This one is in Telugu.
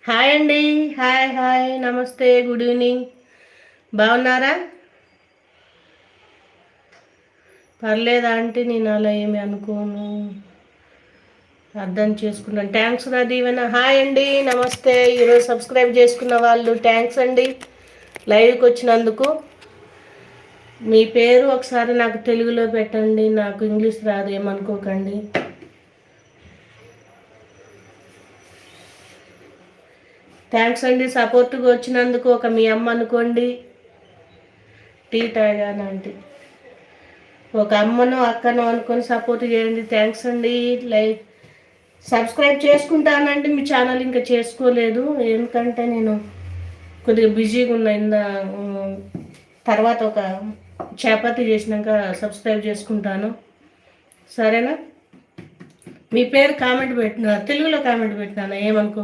హాయ్ అండి. హాయ్ హాయ్ నమస్తే, గుడ్ ఈవినింగ్. బాగున్నారా? పర్లేదా అంటే నేను అలా ఏమి అనుకోను, అర్థం చేసుకున్నాను. థ్యాంక్స్ రా దీవెన. హాయ్ అండి, నమస్తే. ఈరోజు సబ్స్క్రైబ్ చేసుకున్న వాళ్ళు థ్యాంక్స్ అండి, లైవ్కి వచ్చినందుకు. మీ పేరు ఒకసారి నాకు తెలుగులో పెట్టండి, నాకు ఇంగ్లీష్ రాదు, ఏమనుకోకండి. థ్యాంక్స్ అండి, సపోర్ట్గా వచ్చినందుకు. ఒక మీ అమ్మ అనుకోండి, టీ తాగానంటే ఒక అమ్మను అక్కను అనుకొని సపోర్ట్ చేయండి. థ్యాంక్స్ అండి. లైక్ సబ్స్క్రైబ్ చేసుకుంటానండి, మీ ఛానల్ ఇంకా చేసుకోలేదు, ఎందుకంటే నేను కొద్దిగా బిజీగా ఉన్నా. తర్వాత ఒక చపాతీ చేసినాక సబ్స్క్రైబ్ చేసుకుంటాను, సరేనా? మీ పేరు కామెంట్ పెట్టిన, తెలుగులో కామెంట్ పెట్టినాను, ఏమనుకో.